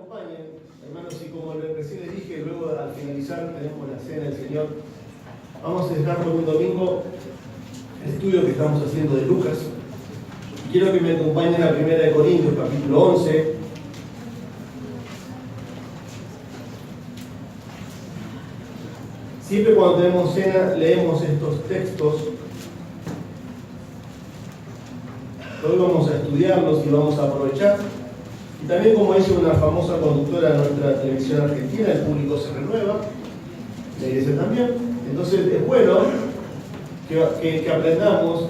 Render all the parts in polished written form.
acompañen, hermanos, y como recién les dije, luego al finalizar tenemos la cena del Señor. Vamos a dejar por un domingo el estudio que estamos haciendo de Lucas. Quiero que me acompañen a 1 Corintios, capítulo 11. Siempre cuando tenemos cena leemos estos textos. Hoy vamos a estudiarlos y vamos a aprovechar. Y también, como dice una famosa conductora de nuestra televisión argentina, el público se renueva, la iglesia también. Entonces es bueno que aprendamos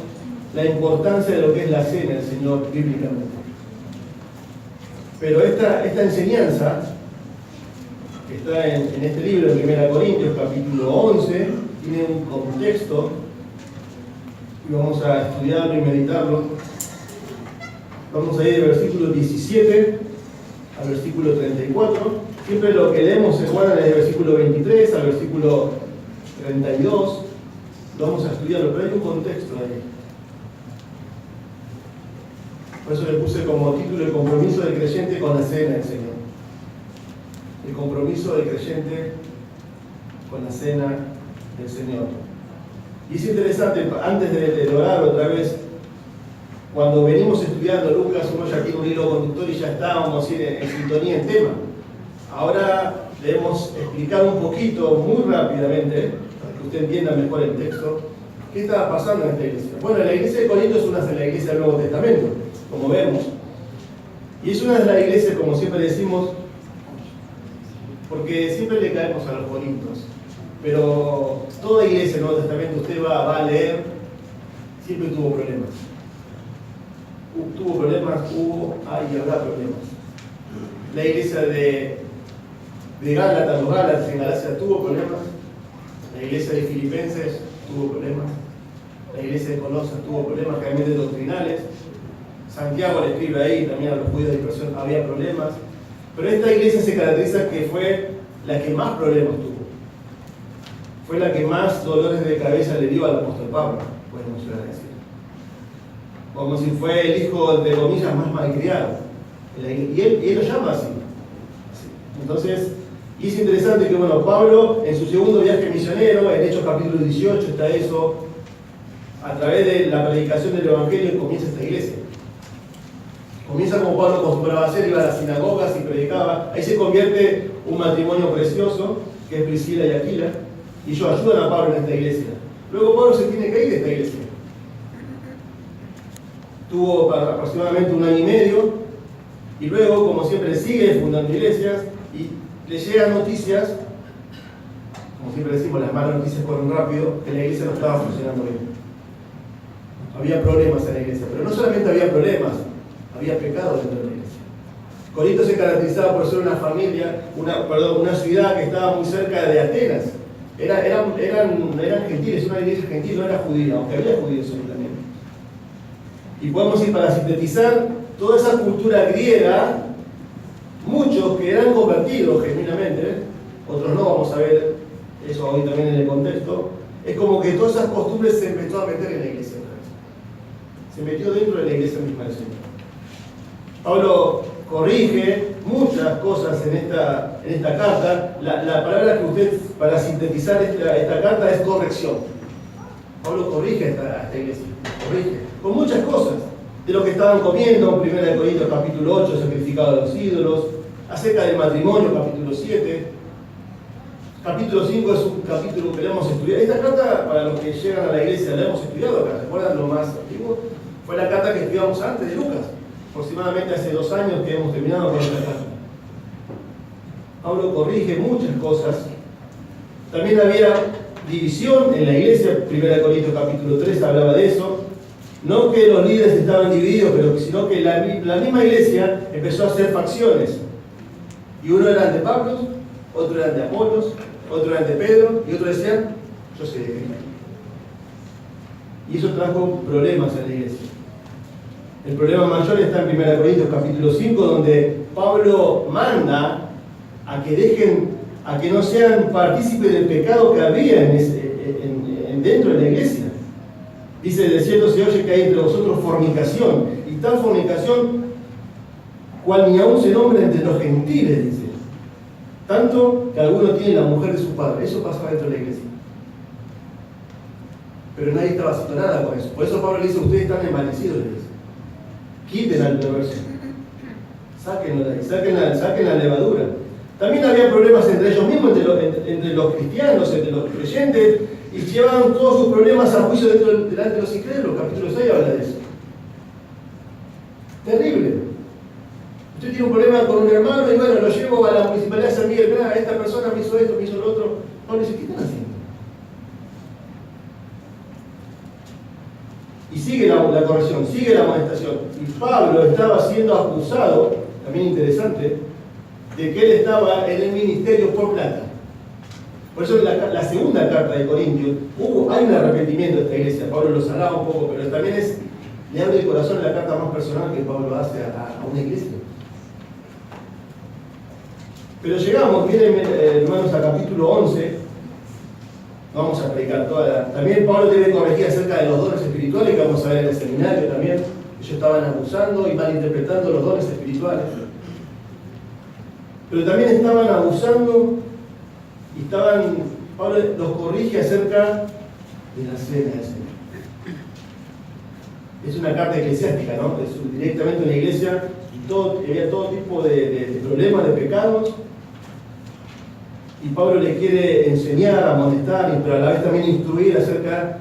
la importancia de lo que es la cena del Señor bíblicamente. Pero esta enseñanza que está en este libro, en 1 Corintios, capítulo 11, tiene un contexto y vamos a estudiarlo y meditarlo. Vamos a ir del versículo 17 al versículo 34. Siempre lo que leemos se guarda desde el versículo 23 al versículo 32. Lo vamos a estudiarlo, pero hay un contexto ahí. Por eso le puse como título el compromiso del creyente con la cena del Señor. El compromiso del creyente con la cena del Señor. Y es interesante, antes de orar otra vez, cuando venimos estudiando Lucas, uno ya tiene un hilo conductor y ya estábamos en sintonía en tema. Ahora debemos explicar un poquito, muy rápidamente, para que usted entienda mejor el texto, qué estaba pasando en esta iglesia. Bueno, la iglesia de Corinto es una de las iglesias del Nuevo Testamento, como vemos. Y es una de las iglesias, como siempre decimos, porque siempre le caemos a los corintios. Pero toda iglesia del Nuevo Testamento, usted va a leer, siempre tuvo problemas. Hay y habrá problemas. La iglesia de Gálatas, los Gálatas en Galacia tuvo problemas. La iglesia de Filipenses tuvo problemas. La iglesia de Colosas tuvo problemas realmente doctrinales. Santiago le escribe ahí, también a los judíos de dispersión había problemas. Pero esta iglesia se caracteriza que fue la que más problemas tuvo. Fue la que más dolores de cabeza le dio al apóstol Pablo, podemos llegar a decir. Como si fue el hijo, de comillas, más malcriado. Y él lo llama así. Entonces, y es interesante que, bueno, Pablo, en su segundo viaje misionero, en Hechos capítulo 18 está eso, a través de la predicación del Evangelio comienza esta iglesia. Comienza como Pablo acostumbraba a hacer, iba a las sinagogas y predicaba. Ahí se convierte un matrimonio precioso, que es Priscila y Aquila, y ellos ayudan a Pablo en esta iglesia. Luego Pablo se tiene que ir de esta iglesia. Tuvo aproximadamente 1 año y medio, y luego, como siempre, sigue fundando iglesias, y le llegan noticias, como siempre decimos, las malas noticias corren rápido, que la iglesia no estaba funcionando bien. Había problemas en la iglesia, pero no solamente había problemas, había pecado dentro de la iglesia. Corinto se caracterizaba por ser una familia, una ciudad que estaba muy cerca de Atenas. Eran gentiles, una iglesia gentil, no era judía, aunque había judíos ahí también. Y podemos ir para sintetizar toda esa cultura griega, muchos que eran convertidos genuinamente, otros no, vamos a ver eso hoy también en el contexto, es como que todas esas costumbres se empezó a meter en la iglesia. Se metió dentro de la iglesia misma del Señor. Pablo corrige muchas cosas en esta carta. La palabra que usted, para sintetizar esta carta, es corrección. Pablo corrige a esta iglesia, corrige con muchas cosas, de lo que estaban comiendo, en 1 Corintios capítulo 8, sacrificado a los ídolos, acerca del matrimonio, capítulo 7, capítulo 5 es un capítulo que le hemos estudiado. Esta carta, para los que llegan a la iglesia, la hemos estudiado acá, ¿recuerdan lo más antiguo? Fue la carta que estudiamos antes de Lucas, aproximadamente hace 2 años que hemos terminado con esta carta. Pablo corrige muchas cosas. También había división en la iglesia, 1 Corintios capítulo 3 hablaba de eso. No que los líderes estaban divididos, sino que la misma iglesia empezó a hacer facciones. Y uno era de Pablo, otro era de Apolos, otro era de Pedro, y otro decían, yo sé de Cristo. Y eso trajo problemas en la iglesia. El problema mayor está en 1 Corintios capítulo 5, donde Pablo manda a que no sean partícipes del pecado que había dentro de la iglesia. Dice, de cierto se oye que hay entre vosotros fornicación, y tal fornicación cual ni aún se nombra entre los gentiles, dice. Tanto que alguno tiene la mujer de su padre. Eso pasaba dentro de la iglesia. Pero nadie estaba haciendo nada con eso. Por eso Pablo le dice, ustedes están envanecidos, le dice. Quiten al perverso. Sáquenlo de ahí, saquen la levadura. También había problemas entre ellos mismos, entre los cristianos, entre los creyentes, y llevaban todos sus problemas a juicio delante de los incrédulos. Capítulo 6 habla de eso. Terrible. Usted tiene un problema con un hermano y bueno, lo llevo a la municipalidad de San Miguel. Mira, esta persona me hizo esto, me hizo lo otro. Pablo dice, ¿qué están haciendo? Y sigue la corrección, sigue la amonestación. Y Pablo estaba siendo acusado, también interesante, de que él estaba en el ministerio por plata. Por eso en la segunda carta de Corintios hay un arrepentimiento de esta iglesia. Pablo lo salaba un poco, pero también le abre el corazón en la carta más personal que Pablo hace a una iglesia. Pero llegamos, miren hermanos, a capítulo 11. No vamos a predicar toda También Pablo debe corregir acerca de los dones espirituales, que vamos a ver en el seminario también. Ellos estaban abusando y malinterpretando los dones espirituales. Pero también estaban abusando y Pablo los corrige acerca de la cena del Señor. Es una carta eclesiástica, ¿no? Es directamente una iglesia y había todo tipo de problemas, de pecados. Y Pablo le quiere enseñar, amonestar, pero a la vez también instruir acerca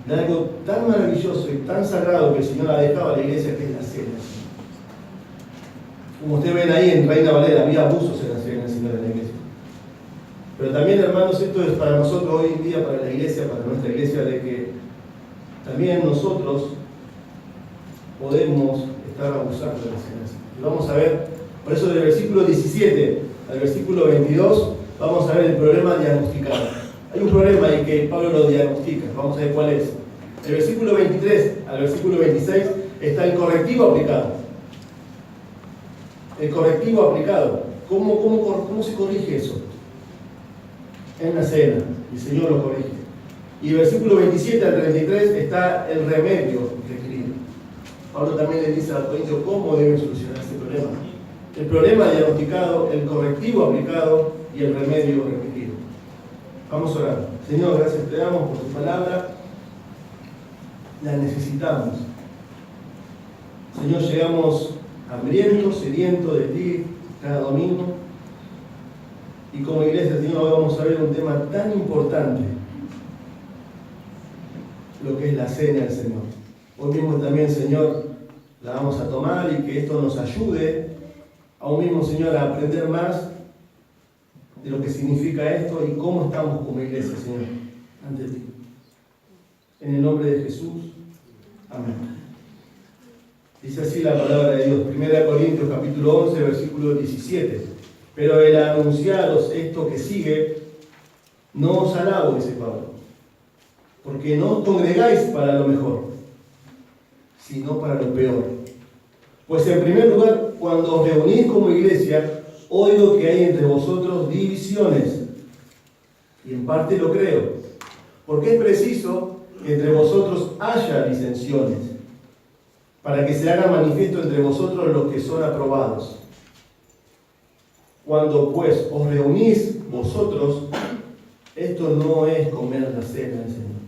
de algo tan maravilloso y tan sagrado que el Señor ha dejado a la iglesia, que es la cena. Como ustedes ven ahí en Reina Valera, había abusos en la cena del Señor en la iglesia. Pero también, hermanos, esto es para nosotros hoy en día, para la iglesia, para nuestra iglesia, de que también nosotros podemos estar abusando de la cena. Y vamos a ver, por eso del versículo 17 al versículo 22, vamos a ver el problema diagnosticado. Hay un problema ahí que Pablo lo diagnostica, vamos a ver cuál es. Del versículo 23 al versículo 26 está el correctivo aplicado. El correctivo aplicado. ¿Cómo se corrige eso? En la cena, el Señor lo corrige. Y del versículo 27 al 33 está el remedio requerido. Pablo también le dice a los corintios cómo deben solucionar este problema. El problema diagnosticado, el correctivo aplicado y el remedio requerido. Vamos a orar. Señor, gracias te damos por tu palabra. La necesitamos. Señor, llegamos hambrientos, sedientos de ti cada domingo. Y como iglesia, Señor, hoy vamos a ver un tema tan importante, lo que es la cena del Señor. Hoy mismo también, Señor, la vamos a tomar y que esto nos ayude aún mismo, Señor, a aprender más de lo que significa esto y cómo estamos como iglesia, Señor, ante ti. En el nombre de Jesús. Amén. Dice así la palabra de Dios. 1 Corintios capítulo 11, versículo 17. Pero el anunciaros esto que sigue, no os alabo, dice Pablo, porque no os congregáis para lo mejor, sino para lo peor. Pues en primer lugar, cuando os reunís como iglesia, oigo que hay entre vosotros divisiones, y en parte lo creo, porque es preciso que entre vosotros haya disensiones, para que se haga manifiesto entre vosotros los que son aprobados. Cuando pues os reunís vosotros, esto no es comer la cena del Señor.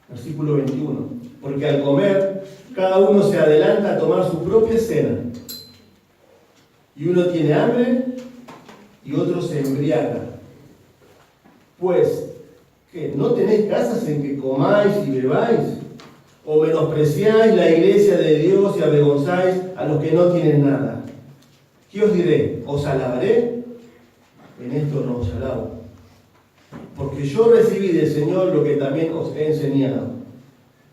Versículo 21. Porque al comer, cada uno se adelanta a tomar su propia cena. Y uno tiene hambre y otro se embriaga. Pues, ¿qué? ¿No tenéis casas en que comáis y bebáis? ¿O menospreciáis la iglesia de Dios y avergonzáis a los que no tienen nada? ¿Qué os diré? ¿Os alabaré? En esto no os alabo. Porque yo recibí del Señor lo que también os he enseñado.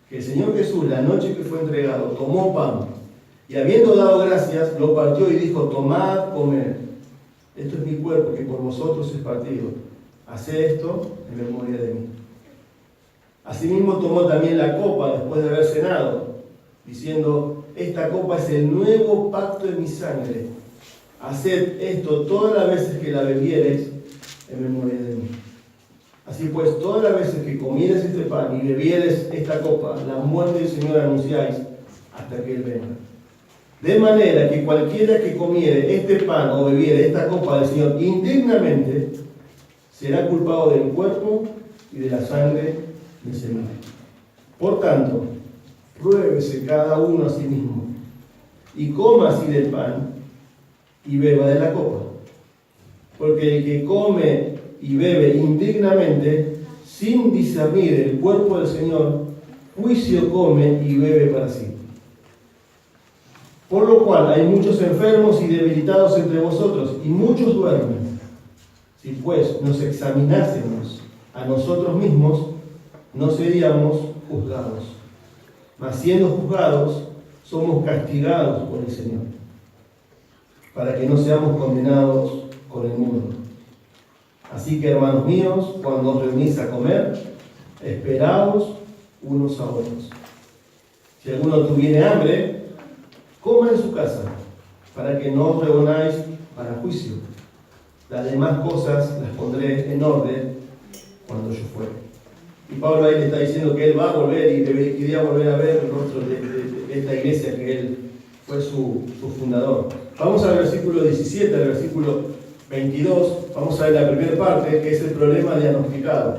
Que el Señor Jesús, la noche que fue entregado, tomó pan, y habiendo dado gracias, lo partió y dijo: tomad, comed. Esto es mi cuerpo, que por vosotros es partido. Haced esto en memoria de mí. Asimismo tomó también la copa después de haber cenado, diciendo: esta copa es el nuevo pacto de mi sangre. Haced esto todas las veces que la bebiereis en memoria de mí. Así pues, todas las veces que comieres este pan y bebieres esta copa, la muerte del Señor anunciáis hasta que Él venga. De manera que cualquiera que comiere este pan o bebiere esta copa del Señor indignamente, será culpado del cuerpo y de la sangre del Señor. Por tanto, pruébese cada uno a sí mismo, y coma así del pan, y beba de la copa. Porque el que come y bebe indignamente, sin discernir el cuerpo del Señor, juicio come y bebe para sí. Por lo cual hay muchos enfermos y debilitados entre vosotros, y muchos duermen. Si pues nos examinásemos a nosotros mismos, no seríamos juzgados. Mas siendo juzgados, somos castigados por el Señor, para que no seamos condenados con el mundo. Así que, hermanos míos, cuando os reunís a comer, esperaos unos a otros. Si alguno tuviere hambre, coma en su casa, para que no os reunáis para juicio. Las demás cosas las pondré en orden cuando yo fuere. Y Pablo ahí le está diciendo que él va a volver y quería volver a ver el rostro de esta iglesia que él fue su fundador. Vamos al versículo 17, al versículo 22, vamos a ver la primera parte, que es el problema diagnosticado.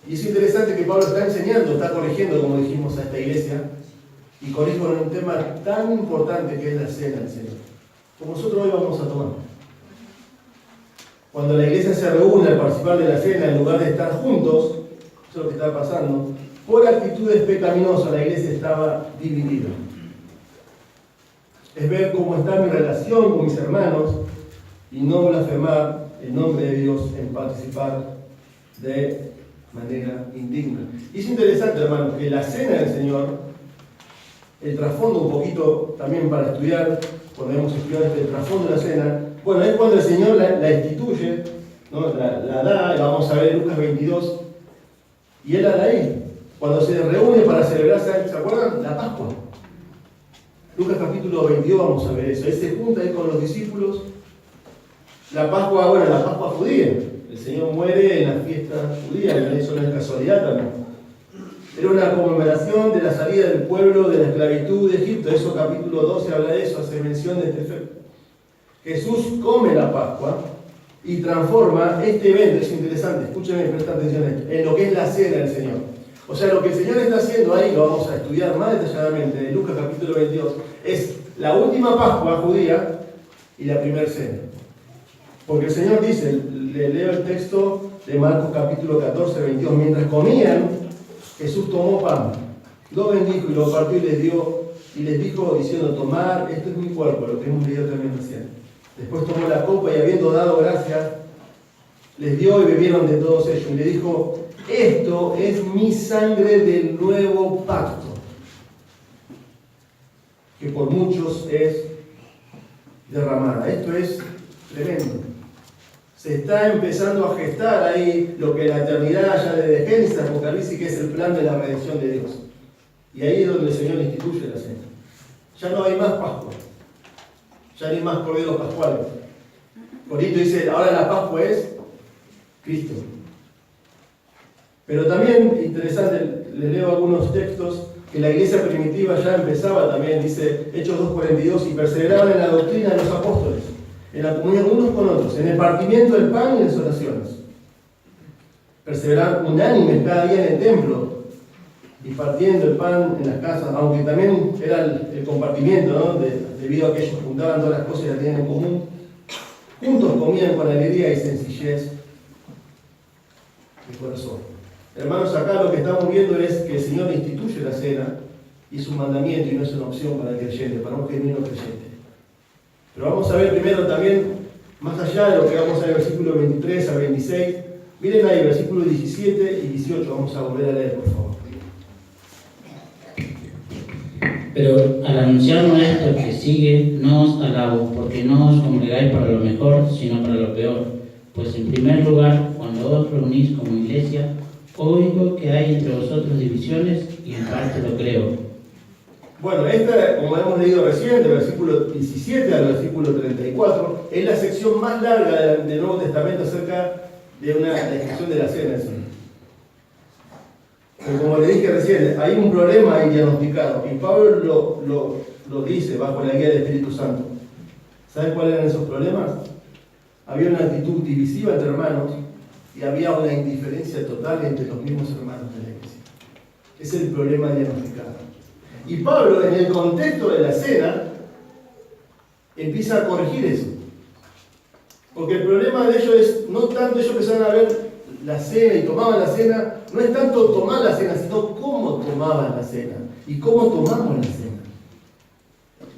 Y es interesante que Pablo está enseñando, está corrigiendo, como dijimos, a esta iglesia, y corrige con un tema tan importante que es la cena del Señor, como nosotros hoy vamos a tomar. Cuando la iglesia se reúne al participar de la cena, en lugar de estar juntos, eso es lo que está pasando, por actitudes pecaminosas la iglesia estaba dividida. Es ver cómo está mi relación con mis hermanos y no blasfemar el nombre de Dios en participar de manera indigna. Y es interesante, hermanos, que la cena del Señor, el trasfondo un poquito también para estudiar, cuando hemos estudiado el trasfondo de la cena, bueno, es cuando el Señor la instituye, ¿no? la da, la vamos a ver en Lucas 22, y Él la da ahí, cuando se reúne para celebrar, ¿se acuerdan? La Pascua. Lucas capítulo 22 vamos a ver eso. Él se junta ahí con los discípulos. La Pascua, bueno, la Pascua judía. El Señor muere en la fiesta judía, eso no es casualidad también. Era una conmemoración de la salida del pueblo de la esclavitud de Egipto. Eso capítulo 12 habla de eso, hace mención de este efecto. Jesús come la Pascua y transforma este evento, es interesante, escúchenme, presta atención a esto, en lo que es la cena del Señor. O sea, lo que el Señor está haciendo ahí, lo vamos a estudiar más detalladamente, en Lucas capítulo 22, es la última Pascua judía y la primera cena. Porque el Señor dice, le leo el texto de Marcos capítulo 14, 22, mientras comían, Jesús tomó pan, lo bendijo y lo partió y les dio, y les dijo diciendo, tomad, esto es mi cuerpo, lo que hemos leído también recién. Después tomó la copa y habiendo dado gracias, les dio y bebieron de todos ellos. Y le dijo, esto es mi sangre del nuevo pacto, que por muchos es derramada. Esto es tremendo. Se está empezando a gestar ahí lo que la eternidad ya desde Génesis a Apocalipsis, que es el plan de la redención de Dios. Y ahí es donde el Señor instituye la cena. Ya no hay más Pascua. Ya no hay más corderos pascuales. Corito dice, ahora la Pascua es Cristo. Pero también, interesante, les leo algunos textos, que la iglesia primitiva ya empezaba también, dice Hechos 2:42, y perseveraban en la doctrina de los apóstoles, en la comunión unos con otros, en el partimiento del pan y en las oraciones. Perseveraban unánimes cada día en el templo, y partiendo el pan en las casas, aunque también era el compartimiento, ¿no? Debido a que ellos juntaban todas las cosas y las tenían en común, juntos comían con alegría y sencillez de corazón. Hermanos, acá lo que estamos viendo es que el Señor instituye la cena y es un mandamiento y no es una opción para el creyente, para un genuino creyente. Pero vamos a ver primero también, más allá de lo que vamos a ver, versículos 23 al 26, miren ahí, versículos 17 y 18, vamos a volver a leer, por favor. Pero al anunciarnos esto que sigue, no os alabo, porque no os congregáis para lo mejor, sino para lo peor. Pues en primer lugar, cuando os reunís como iglesia, oigo que hay entre vosotros divisiones, y en parte lo creo. Bueno, esta, como hemos leído recién, del versículo 17 al versículo 34, es la sección más larga del Nuevo Testamento acerca de una descripción de la cena del Señor. Pero como le dije recién, hay un problema ahí diagnosticado, y Pablo lo dice bajo la guía del Espíritu Santo. ¿Saben cuáles eran esos problemas? Había una actitud divisiva entre hermanos y había una indiferencia total entre los mismos hermanos de la iglesia. Es el problema diagnosticado. Y Pablo, en el contexto de la cena, empieza a corregir eso. Porque el problema de ellos es, no tanto ellos empezaron a ver la cena y tomaban la cena, no es tanto tomar la cena, sino cómo tomaban la cena y cómo tomamos la cena.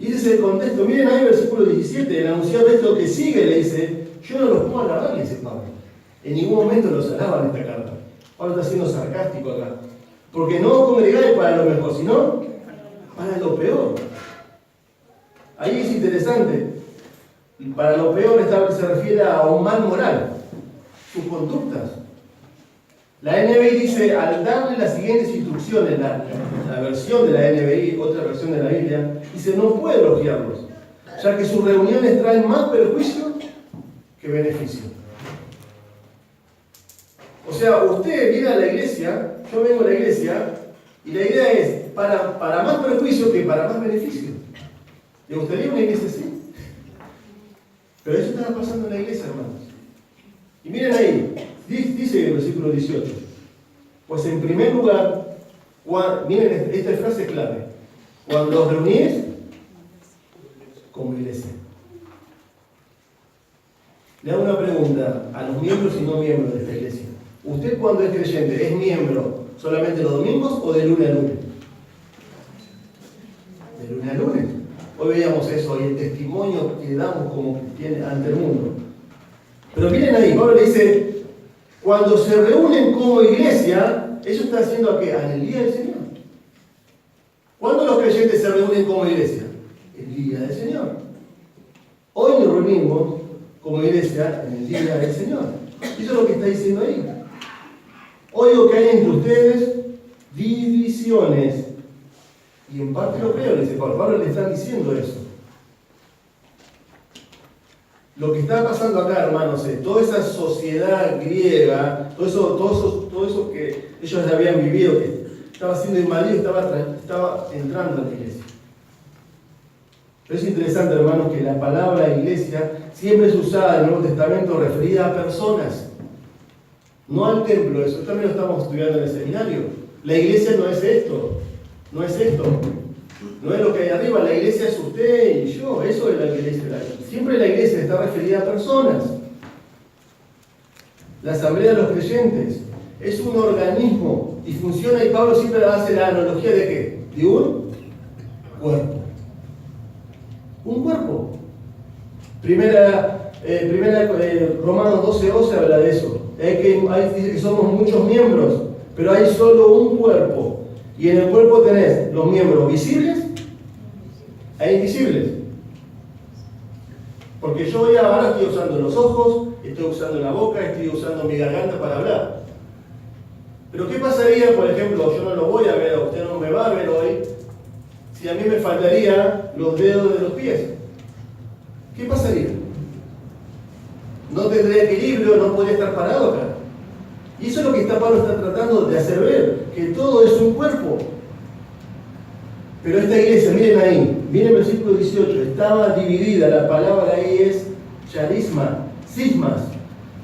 Y ese es el contexto. Miren ahí el versículo 17, el anunciado esto que sigue le dice, yo no los puedo alabar, le dice Pablo. En ningún momento los alaba en esta carta. Pablo está siendo sarcástico acá. Porque no os congregáis para lo mejor, sino para lo peor. Ahí es interesante. Para lo peor se refiere a un mal moral, sus conductas. La NBI dice, al darle las siguientes instrucciones, la versión de la NBI, otra versión de la Biblia, dice, no puede elogiarlos, ya que sus reuniones traen más perjuicio que beneficio. O sea, usted viene a la iglesia, yo vengo a la iglesia, y la idea es, para más perjuicio que para más beneficio. ¿Le gustaría una iglesia así? Pero eso estaba pasando en la iglesia, hermanos. Y miren ahí, dice el versículo 18, pues en primer lugar, miren esta frase clave, cuando os reunís como iglesia. Le hago una pregunta a los miembros y no miembros de esta iglesia. ¿Usted cuando es creyente es miembro solamente los domingos o de lunes a lunes? De lunes a lunes. Hoy veíamos eso y el testimonio que damos como cristianos ante el mundo. Pero miren ahí, Pablo le dice, cuando se reúnen como iglesia, ¿eso está haciendo a qué? En el día del Señor. ¿Cuándo los creyentes se reúnen como iglesia? El día del Señor. Hoy nos reunimos como iglesia en el día del Señor. Eso es lo que está diciendo ahí. Oigo que hay entre ustedes divisiones. Y en parte lo creo, dice Pablo. Pablo le está diciendo eso. Lo que está pasando acá, hermanos, es toda esa sociedad griega, todo eso que ellos habían vivido, que estaba siendo invadido, estaba entrando a la iglesia. Pero es interesante, hermanos, que la palabra iglesia siempre es usada en el Nuevo Testamento referida a personas, no al templo. Eso también lo estamos estudiando en el seminario. La iglesia no es esto, no es esto. No es lo que hay arriba, la iglesia es usted y yo, eso es la iglesia. Siempre la iglesia está referida a personas. La asamblea de los creyentes es un organismo y funciona, y Pablo siempre hace la analogía de ¿qué? De un cuerpo. Un cuerpo. Romanos 12:12 habla de eso. Dice que somos muchos miembros, pero hay solo un cuerpo. Y en el cuerpo tenés los miembros visibles e invisibles. Porque yo ahora estoy usando los ojos, estoy usando la boca, estoy usando mi garganta para hablar. Pero ¿qué pasaría, por ejemplo, yo no lo voy a ver, usted no me va a ver hoy, si a mí me faltarían los dedos de los pies? ¿Qué pasaría? No tendría equilibrio, no podría estar parado acá. Y eso es lo que Pablo está tratando de hacer ver, que todo es un cuerpo. Pero esta iglesia, miren ahí, miren el versículo 18, estaba dividida, la palabra ahí es charisma, cismas,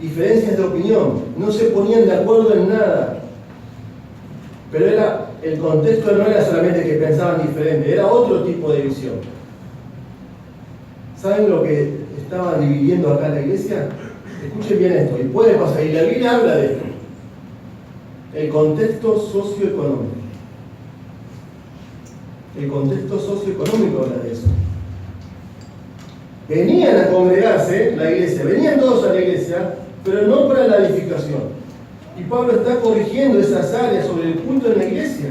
diferencias de opinión, no se ponían de acuerdo en nada. Pero el contexto no era solamente que pensaban diferente, era otro tipo de visión. ¿Saben lo que estaba dividiendo acá la iglesia? Escuchen bien esto, y puede pasar, y la Biblia habla de esto. El contexto socioeconómico. El contexto socioeconómico habla de eso. Venían a congregarse la iglesia, venían todos a la iglesia, pero no para la edificación. Y Pablo está corrigiendo esas áreas sobre el culto en la iglesia.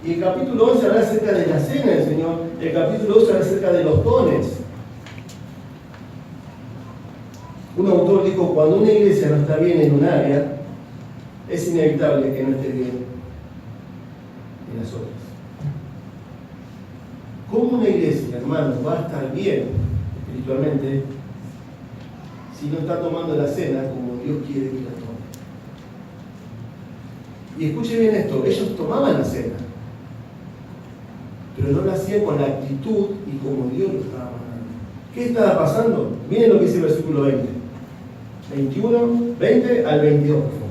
Y el capítulo 11 habla acerca de la cena del Señor, el capítulo 12 habla acerca de los dones. Un autor dijo, cuando una iglesia no está bien en un área, es inevitable que no esté bien en las otras. ¿Cómo una iglesia, hermanos, va a estar bien espiritualmente si no está tomando la cena como Dios quiere que la tome? Y escuchen bien esto, ellos tomaban la cena. pero no lo hacían con la actitud y como Dios lo estaba mandando. ¿Qué estaba pasando? Miren lo que dice el versículo 20. 20 al 22, por favor.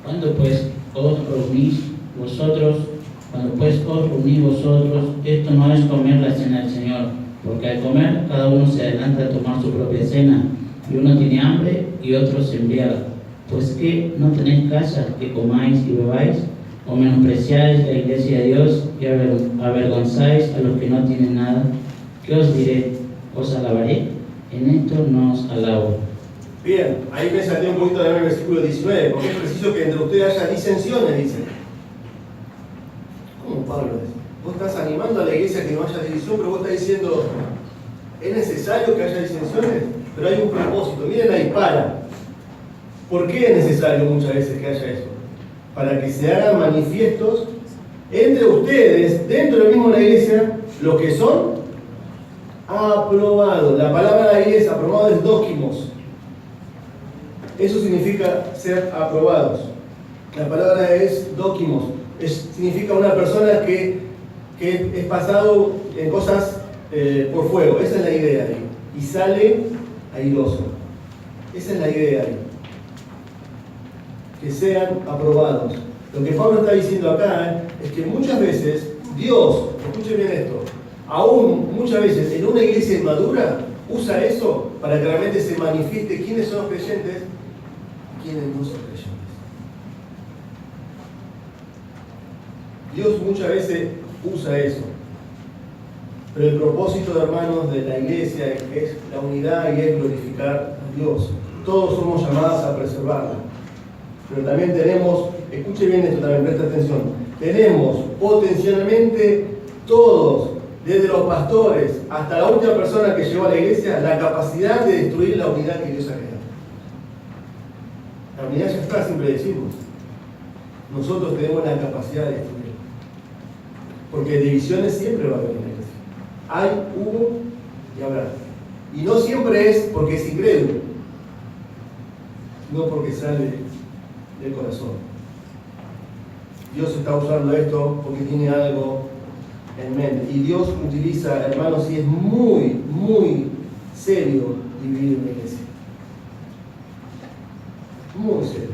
Cuando pues os reunís vosotros, esto no es comer la cena del Señor, porque al comer cada uno se adelanta a tomar su propia cena, y uno tiene hambre y otro se embriaga. Pues que no tenéis casa que comáis y bebáis, o menospreciáis la iglesia de Dios y avergonzáis a los que no tienen nada. ¿Qué os diré? ¿Os alabaré? En esto no os alabo. Bien, ahí me salté un poquito del versículo 19, porque es preciso que entre ustedes haya disensiones, dice. ¿Cómo Pablo dice? Vos estás animando a la iglesia que no haya división, pero vos estás diciendo, ¿es necesario que haya disensiones? Pero hay un propósito. Miren ahí, ¿por qué es necesario muchas veces que haya eso? Para que se hagan manifiestos entre ustedes, dentro del mismo de la iglesia, los que son aprobados. La palabra ahí es aprobado, es dóquimos. Eso significa ser aprobados. La palabra es dóquimos. Significa una persona que es pasado en cosas por fuego. Esa es la idea ahí. Y sale airoso. Esa es la idea ahí. Que sean aprobados. Lo que Pablo está diciendo acá es que muchas veces Dios, escuchen bien esto, aún muchas veces en una iglesia inmadura usa eso para que realmente se manifieste quiénes son los creyentes y quiénes no son creyentes. Dios muchas veces usa eso. Pero el propósito, hermanos, de la iglesia es la unidad y es glorificar a Dios. Todos somos llamados a preservarla. Pero también tenemos, escuche bien esto también, presta atención, tenemos potencialmente todos, desde los pastores hasta la última persona que llegó a la iglesia, la capacidad de destruir la unidad que Dios ha creado. La unidad ya está, siempre decimos. Nosotros tenemos la capacidad de destruirla. Porque divisiones siempre va a haber en la iglesia. Hay, hubo y habrá. Y no siempre es porque es incrédulo, sino porque sale del corazón. Dios está usando esto porque tiene algo en mente. Y Dios utiliza, hermanos, y es muy, muy serio dividir una iglesia. Muy serio.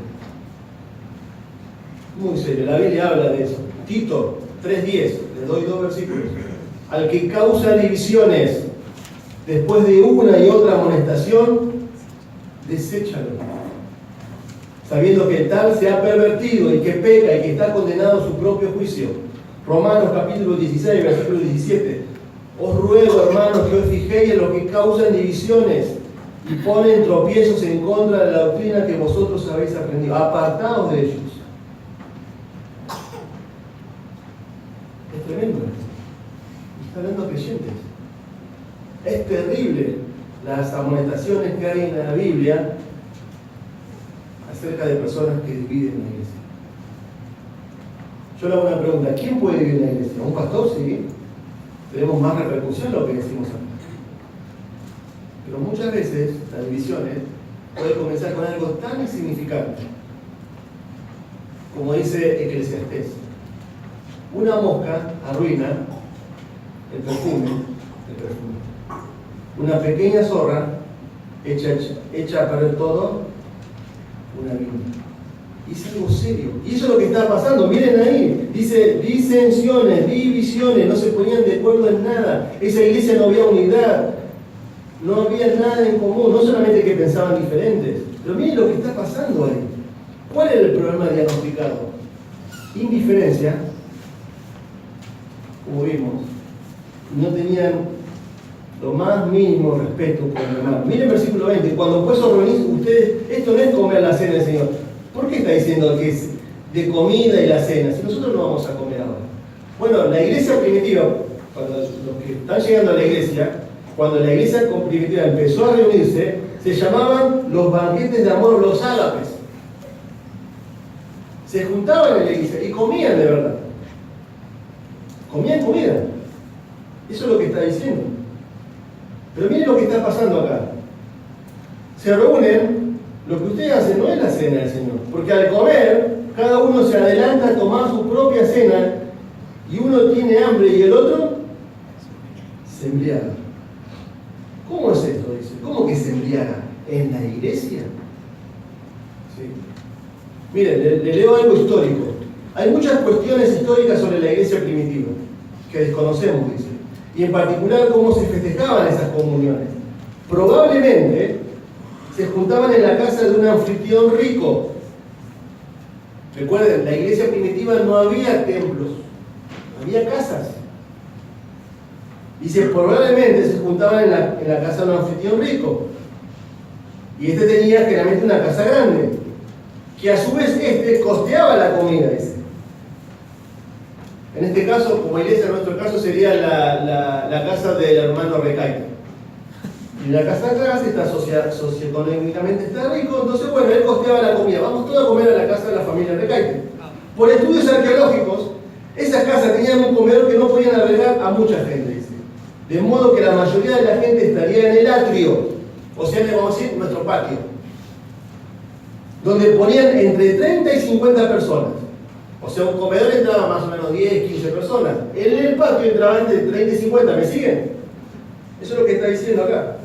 Muy serio. La Biblia habla de eso. Tito 3:10, les doy 2 versículos. Al que causa divisiones después de una y otra amonestación, deséchalo, sabiendo que tal se ha pervertido y que peca y que está condenado a su propio juicio. Romanos capítulo 16, versículo 17. Os ruego, hermanos, que os fijéis en los que causan divisiones y ponen tropiezos en contra de la doctrina que vosotros habéis aprendido. Apartaos de ellos. Es tremendo esto. Está hablando a creyentes. Es terrible las amonestaciones que hay en la Biblia acerca de personas que dividen la iglesia. Yo le hago una pregunta: ¿quién puede dividir la iglesia? ¿Un pastor? Sí. Tenemos más repercusión lo que decimos acá. Pero muchas veces las divisiones pueden comenzar con algo tan insignificante como dice Eclesiastés. Una mosca arruina el perfume. Una pequeña zorra echa a perder todo una viña. Y es algo serio. Y eso es lo que está pasando. Miren ahí. Dice disensiones, divisiones. No se ponían de acuerdo en nada. Esa iglesia no había unidad. No había nada en común. No solamente que pensaban diferentes. Pero miren lo que está pasando ahí. ¿Cuál era el problema diagnosticado? Indiferencia. Como vimos. No tenían lo más mínimo respeto por el hermano. Miren el versículo 20. Cuando pues os reunís, ustedes, esto no es comer la cena del Señor. ¿Por qué está diciendo que es de comida y la cena? Si nosotros no vamos a comer ahora. Bueno, la iglesia primitiva, cuando los que están llegando a la iglesia, cuando la iglesia primitiva empezó a reunirse, se llamaban los banquetes de amor, los ágapes. Se juntaban en la iglesia y comían de verdad. Comían comida. Eso es lo que está diciendo. Pero miren lo que está pasando acá. Se reúnen, lo que ustedes hacen no es la cena del Señor. Porque al comer, cada uno se adelanta a tomar su propia cena y uno tiene hambre y el otro se embriaga. ¿Cómo es esto? Dice. ¿Cómo que se embriaga? ¿En la iglesia? Sí. Miren, le leo algo histórico. Hay muchas cuestiones históricas sobre la iglesia primitiva que desconocemos, dice. Y en particular cómo se festejaban esas comuniones. Probablemente se juntaban en la casa de un anfitrión rico. Recuerden, la iglesia primitiva no había templos, había casas. Dice, probablemente se juntaban en la casa de un anfitrión rico. Y este tenía generalmente una casa grande, que a su vez este costeaba la comida, dice. En este caso, como iglesia, en nuestro caso sería la casa del hermano Recaite. Y la casa de atrás está socioeconómicamente está rico, entonces bueno, él costeaba la comida. Vamos todos a comer a la casa de la familia Recaite. Por estudios arqueológicos, esas casas tenían un comedor que no podían albergar a mucha gente, dice. De modo que la mayoría de la gente estaría en el atrio, o sea, le vamos a decir, nuestro patio, donde ponían entre 30 y 50 personas. O sea, un comedor entraba más o menos 10, 15 personas. En el patio entraban entre 30 y 50, ¿me siguen? Eso es lo que está diciendo acá.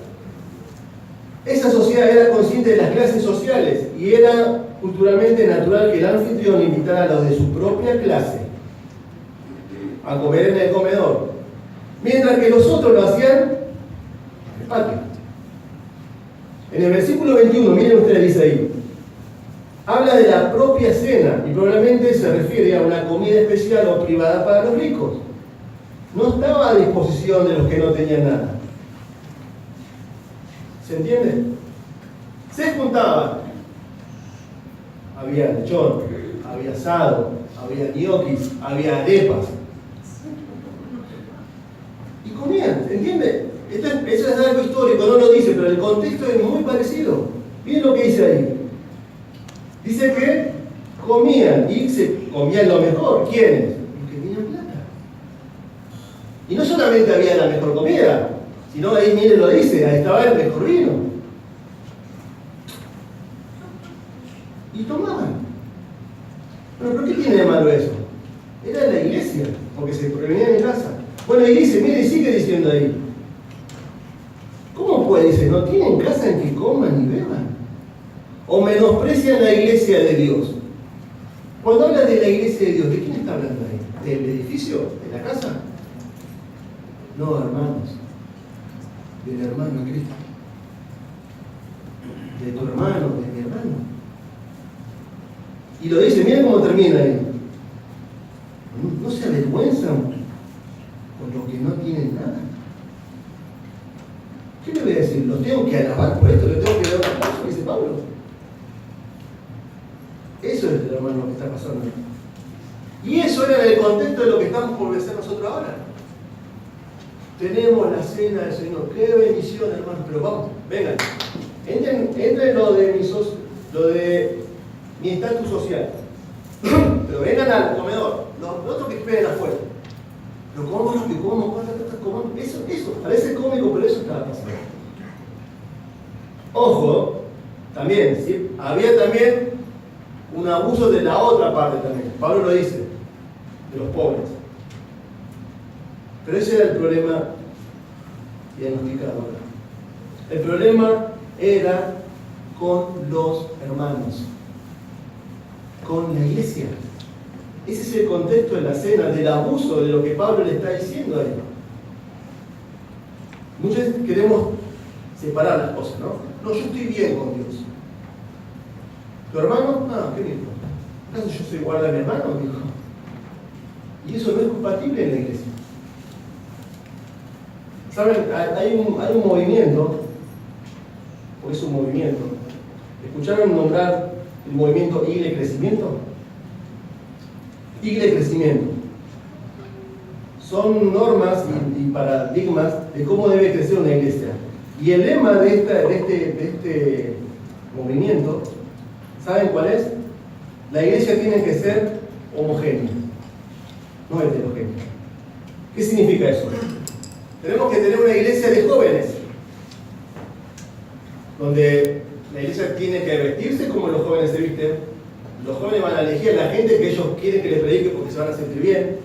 Esa sociedad era consciente de las clases sociales y era culturalmente natural que el anfitrión invitara a los de su propia clase a comer en el comedor, mientras que los otros lo hacían en el patio. En el versículo 21, miren ustedes, dice ahí, habla de la propia cena y probablemente se refiere a una comida especial o privada para los ricos. No estaba a disposición de los que no tenían nada. ¿Se entiende? Se juntaban. Había lechón, había asado, había ñoquis, había arepas. Y comían, ¿entiende? Eso es algo histórico, no lo dice, pero el contexto es muy parecido. Miren lo que dice ahí. Dice que comían y se comían lo mejor. ¿Quiénes? Los que tenían plata. Y no solamente había la mejor comida, sino ahí, miren, lo dice, ahí estaba el mejor vino. Y tomaban. ¿Pero qué tiene de malo eso? Era la iglesia, porque se reunían en casa. Bueno, y dice, mire, sigue diciendo ahí. ¿Cómo puede? Dice, ¿no tienen casa en que coman y beban? ¿O menosprecian la iglesia de Dios? Cuando habla de la iglesia de Dios, ¿de quién está hablando ahí? ¿Del edificio? ¿De la casa? No, hermanos. Del hermano Cristo. De tu hermano, de mi hermano. Y lo dice, miren cómo termina ahí. No se avergüenzan por lo que no tienen nada. ¿Qué le voy a decir? ¿Los tengo que alabar por esto? ¿Les tengo que dar un aplauso? Dice Pablo. Eso es, hermano, lo que está pasando. Y eso era en el contexto de lo que estamos por ver nosotros ahora. Tenemos la cena del Señor. ¡Qué bendición, hermano! Pero vamos, vengan. Entren lo de mi estatus social. Pero vengan al comedor. Los otros que esperen afuera. Lo comemos rápido, comemos. Eso, parece cómico, pero eso estaba pasando. Ojo, también, ¿sí? Había también un abuso de la otra parte también. Pablo lo dice, de los pobres. Pero ese era el problema diagnosticado ahora. El problema era con los hermanos, con la iglesia. Ese es el contexto de la cena, del abuso, de lo que Pablo le está diciendo ahí. Muchas veces queremos separar las cosas, ¿no? No, yo estoy bien con Dios. ¿Tu hermano? No, ¿qué dijo? ¿Acaso yo soy igual a mi hermano? Dijo. Y eso no es compatible en la iglesia. ¿Saben? Hay un movimiento, o es un movimiento. ¿Escucharon nombrar el movimiento Iglesia Crecimiento? Iglesia Crecimiento. Son normas y paradigmas de cómo debe crecer una iglesia. Y el lema de este movimiento, ¿saben cuál es? La iglesia tiene que ser homogénea, no heterogénea. ¿Qué significa eso? Tenemos que tener una iglesia de jóvenes, donde la iglesia tiene que vestirse como los jóvenes se visten. Los jóvenes van a elegir a la gente que ellos quieren que les predique porque se van a sentir bien.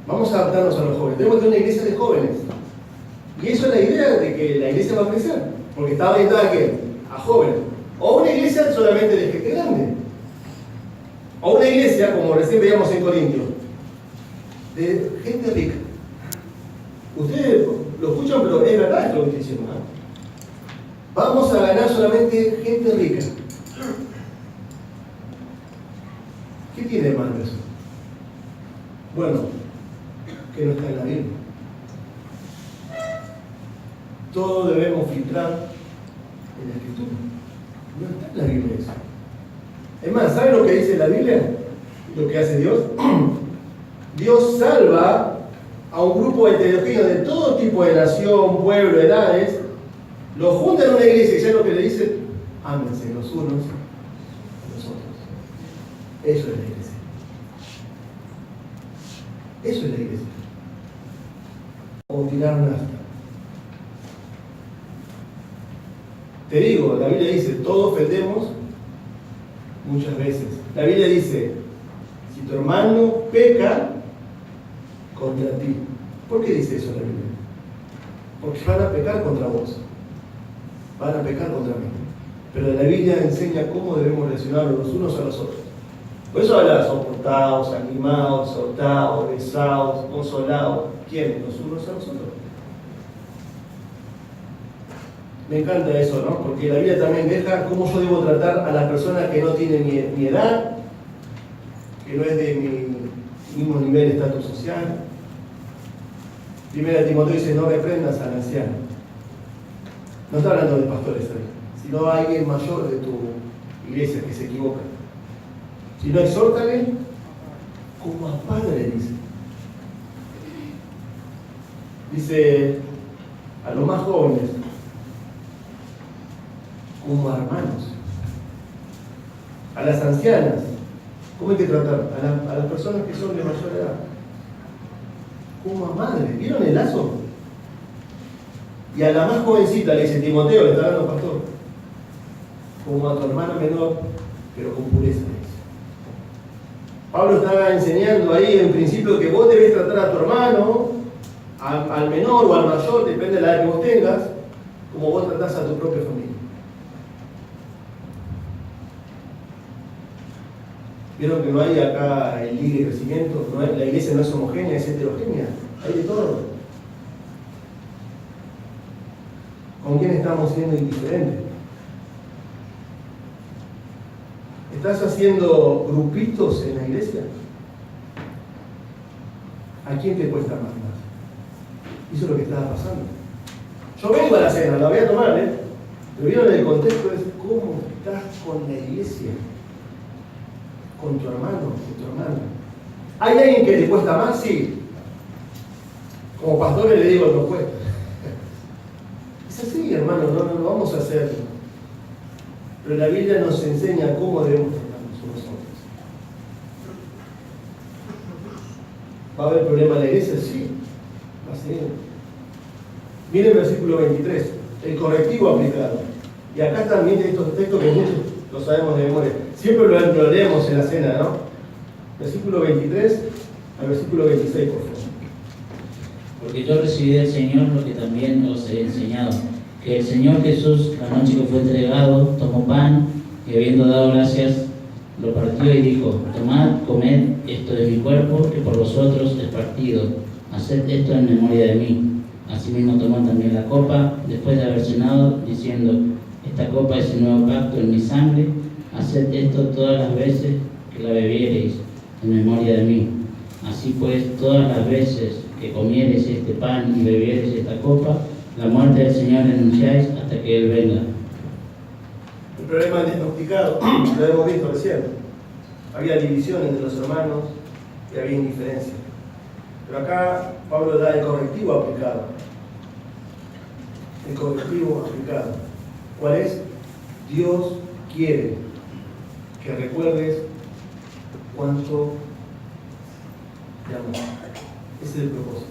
Vamos a adaptarnos a los jóvenes. Tenemos que tener una iglesia de jóvenes. Y eso es la idea de que la iglesia va a crecer. Porque está orientada a ¿qué? A jóvenes. O una iglesia solamente de gente grande. O una iglesia, como recién veíamos en Corintios, de gente rica. Ustedes lo escuchan, pero es verdad esto que estoy diciendo, ¿no? Vamos a ganar solamente gente rica. ¿Qué tiene de malo eso? Bueno, que no está en la Biblia. Todo debemos filtrar en la Escritura. No está en la Biblia eso. Es más, ¿saben lo que dice la Biblia? Lo que hace Dios. Dios salva a un grupo heterogéneo de todo tipo de nación, pueblo, edades, los junta en una iglesia y ya lo que le dice, ámense los unos a los otros. Eso es la iglesia. Eso es la iglesia. O tirar un asta. Te digo, la Biblia dice, todos ofendemos muchas veces. La Biblia dice, si tu hermano peca contra ti. ¿Por qué dice eso la Biblia? Porque van a pecar contra vos. Van a pecar contra mí. Pero la Biblia enseña cómo debemos relacionarnos los unos a los otros. Por eso habla soportados, animados, exhortados, besados, consolados. ¿Quién? Los unos a los otros. Me encanta eso, ¿no? Porque la Biblia también deja cómo yo debo tratar a las personas que no tienen mi edad, que no es de mi mismo nivel de estatus social. Primera Timoteo dice, no reprendas al anciano. No está hablando de pastores ahí, sino a alguien mayor de tu iglesia que se equivoca. Si no, exhórtale como a padre, dice. Dice a los más jóvenes, como a hermanos. A las ancianas, ¿cómo hay que tratar? A las personas que son de mayor edad. Como a madre. ¿Vieron el lazo? Y a la más jovencita le dice, Timoteo, le está dando pastor, como a tu hermana menor, pero con pureza. Pablo estaba enseñando ahí en principio que vos debés tratar a tu hermano, al menor o al mayor, depende de la edad que vos tengas, como vos tratás a tu propia familia. Vieron que no hay acá el libre crecimiento, no hay, la iglesia no es homogénea, es heterogénea, hay de todo. ¿Con quién estamos siendo indiferentes? ¿Estás haciendo grupitos en la iglesia? ¿A quién te cuesta más? Eso es lo que estaba pasando. Yo vengo a la cena, la voy a tomar, pero vieron el contexto, es cómo estás con la iglesia, con tu hermano, con tu hermana. ¿Hay alguien que te cuesta más? Sí. Como pastores le digo, no cuesta. Es así, hermano, no vamos a hacerlo. Pero la Biblia nos enseña cómo debemos tratarnos unos a otros. ¿Va a haber problema en la iglesia? Sí. Va a ser. Miren el versículo 23, el correctivo aplicado. Y acá también estos textos que muchos lo sabemos de memoria. Siempre lo leemos en la cena, ¿no? Versículo 23 al versículo 26, por favor. Porque yo recibí del Señor lo que también os he enseñado, que el Señor Jesús, la noche que fue entregado, tomó pan y habiendo dado gracias, lo partió y dijo, tomad, comed, esto de mi cuerpo, que por vosotros es partido, haced esto en memoria de mí. Asimismo tomó también la copa, después de haber cenado, diciendo, esta copa es el nuevo pacto en mi sangre, haced esto todas las veces que la bebiereis, en memoria de mí. Así pues, todas las veces que comiereis este pan y bebiereis esta copa, la muerte del Señor anunciáis hasta que Él venga. El problema diagnosticado, lo hemos visto recién. Había división entre los hermanos y había indiferencia. Pero acá Pablo da el correctivo aplicado. El correctivo aplicado. ¿Cuál es? Dios quiere que recuerdes cuánto te amó. Ese es el propósito.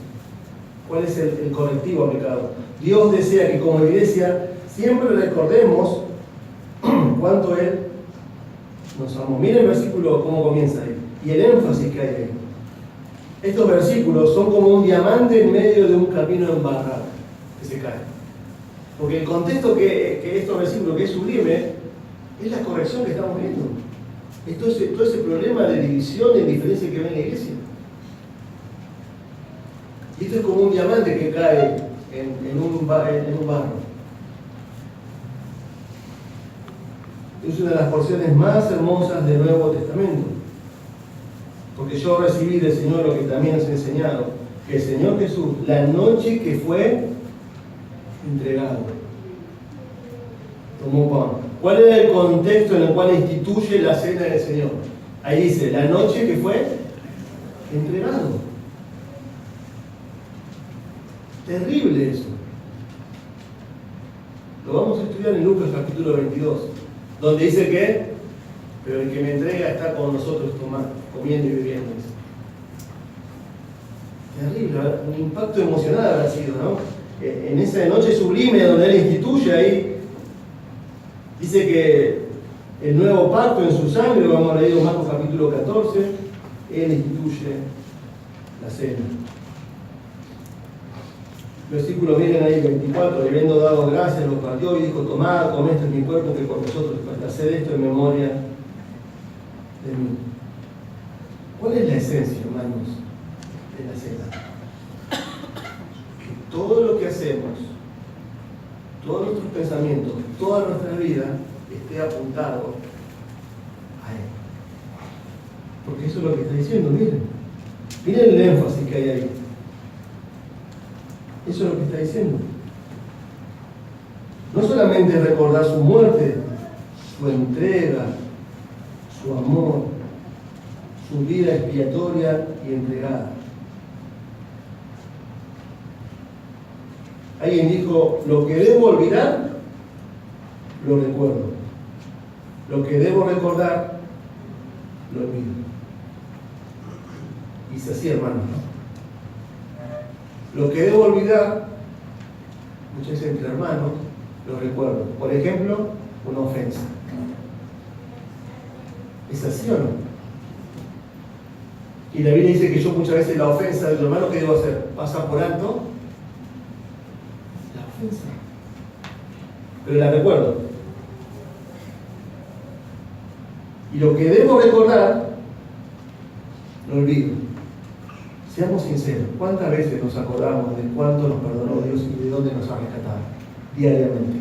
¿Cuál es el correctivo aplicado? Dios desea que como iglesia siempre recordemos cuánto Él nos amó. Miren el versículo, cómo comienza ahí. Y el énfasis que hay ahí. estos versículos son como un diamante en medio de un camino embarrado que se cae. Porque el contexto que estos versículos, que es sublime, es la corrección que estamos viendo. Es todo ese problema de división y diferencia que ve en la iglesia. Y esto es como un diamante que cae en un barro. Es una de las porciones más hermosas del Nuevo Testamento. Porque yo recibí del Señor lo que también os he enseñado, que el Señor Jesús, la noche que fue entregado, tomó pan. ¿Cuál era el contexto en el cual instituye la cena del Señor? Ahí dice, la noche que fue entregado. Terrible eso. Lo vamos a estudiar en Lucas capítulo 22, donde dice que, pero el que me entrega está con nosotros comiendo y bebiendo. Terrible, un impacto emocional habrá sido, ¿no? En esa noche sublime donde Él instituye ahí, dice que el nuevo pacto en su sangre, lo hemos leído en Marcos capítulo 14, Él instituye la cena. Versículo, miren ahí, 24, y habiendo dado gracias, lo partió y dijo, tomad, comed, este es mi cuerpo que por vosotros, haced esto en memoria de mí. ¿Cuál es la esencia, hermanos, de la cena? Que todo lo que hacemos, todos nuestros pensamientos, toda nuestra vida esté apuntado a Él. Porque eso es lo que está diciendo, miren. Miren el énfasis que hay ahí. Eso es lo que está diciendo. No solamente recordar su muerte, su entrega, su amor, su vida expiatoria y entregada. Alguien dijo, lo que debo olvidar, lo recuerdo. Lo que debo recordar, lo olvido. Y es así, hermanos. Lo que debo olvidar, muchas veces entre hermanos, lo recuerdo. Por ejemplo, una ofensa. ¿Es así o no? Y la Biblia dice que yo muchas veces la ofensa del hermano, ¿qué debo hacer? ¿Pasa por alto? La ofensa. Pero la recuerdo. Y lo que debo recordar, lo olvido. Seamos sinceros, ¿cuántas veces nos acordamos de cuánto nos perdonó Dios y de dónde nos ha rescatado? Diariamente.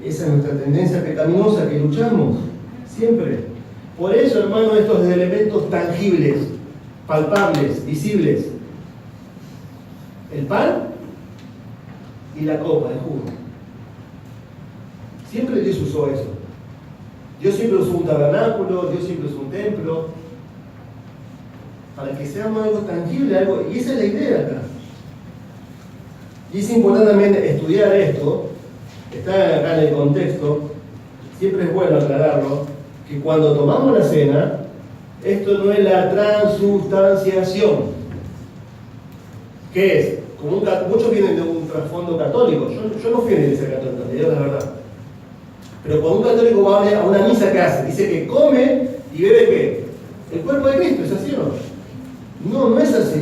Esa es nuestra tendencia pecaminosa que luchamos, siempre. Por eso, hermano, estos elementos tangibles, palpables, visibles. El pan y la copa, el jugo. Siempre Dios usó eso. Dios siempre usó un tabernáculo, Dios siempre usó un templo, para que sea algo tangible, algo, y esa es la idea acá. Y es importante también estudiar esto, está acá en el contexto, siempre es bueno aclararlo, que cuando tomamos la cena, esto no es la transustanciación. ¿Qué es? Muchos vienen de un trasfondo católico, yo no fui a la iglesia católica, te digo la verdad. Pero cuando un católico va a una misa, ¿qué hace? Dice que come y bebe ¿qué? El cuerpo de Cristo, ¿es así o no? No, no es así.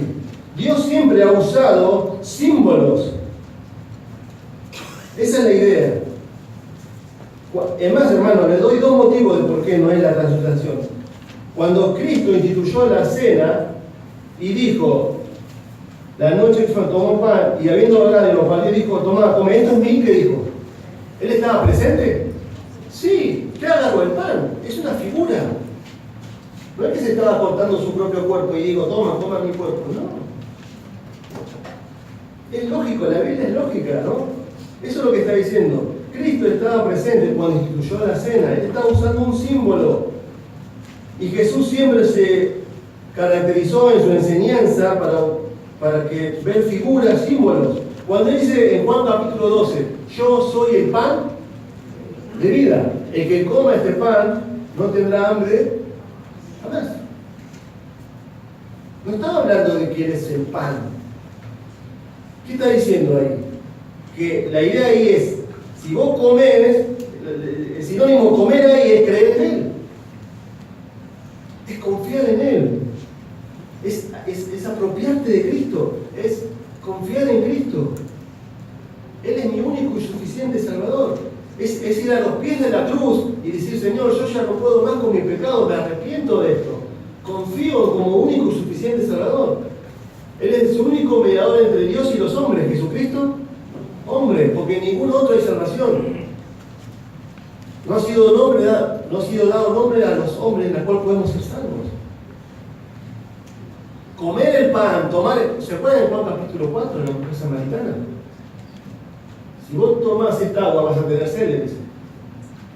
Dios siempre ha usado símbolos. Esa es la idea. Además, hermano, les doy dos motivos de por qué no es la transustanciación. Cuando Cristo instituyó la cena y dijo, la noche que tomó pan y habiendo hablado de los partió, dijo, toma, come, esto es mí, ¿qué dijo? ¿Él estaba presente? Sí, ¿qué agarró el pan? Es una figura. No es que se estaba cortando su propio cuerpo y digo, toma mi cuerpo. No. Es lógico, la Biblia es lógica, ¿no? Eso es lo que está diciendo. Cristo estaba presente cuando instituyó la cena. Él estaba usando un símbolo. Y Jesús siempre se caracterizó en su enseñanza para que ver figuras, símbolos. Cuando él dice en Juan capítulo 12, yo soy el pan de vida. El que coma este pan no tendrá hambre jamás. No estaba hablando de quién es el pan. ¿Qué está diciendo ahí? Que la idea ahí es, si vos comes, el sinónimo comer ahí es creer en Él. confiar en Él, es apropiarte de Cristo, es confiar en Cristo. Él es mi único y suficiente Salvador. Es ir a los pies de la cruz y decir, Señor, yo ya no puedo más con mi pecado, me arrepiento de esto. Confío como único y suficiente Salvador. Él es el único mediador entre Dios y los hombres. Jesucristo, hombre, porque en ningún otro hay salvación. No ha sido dado nombre a los hombres en la cual podemos ser salvos. Comer el pan, ¿se acuerdan de Juan capítulo 4 en la mujer samaritana? Si vos tomás esta agua vas a tener sed, dice.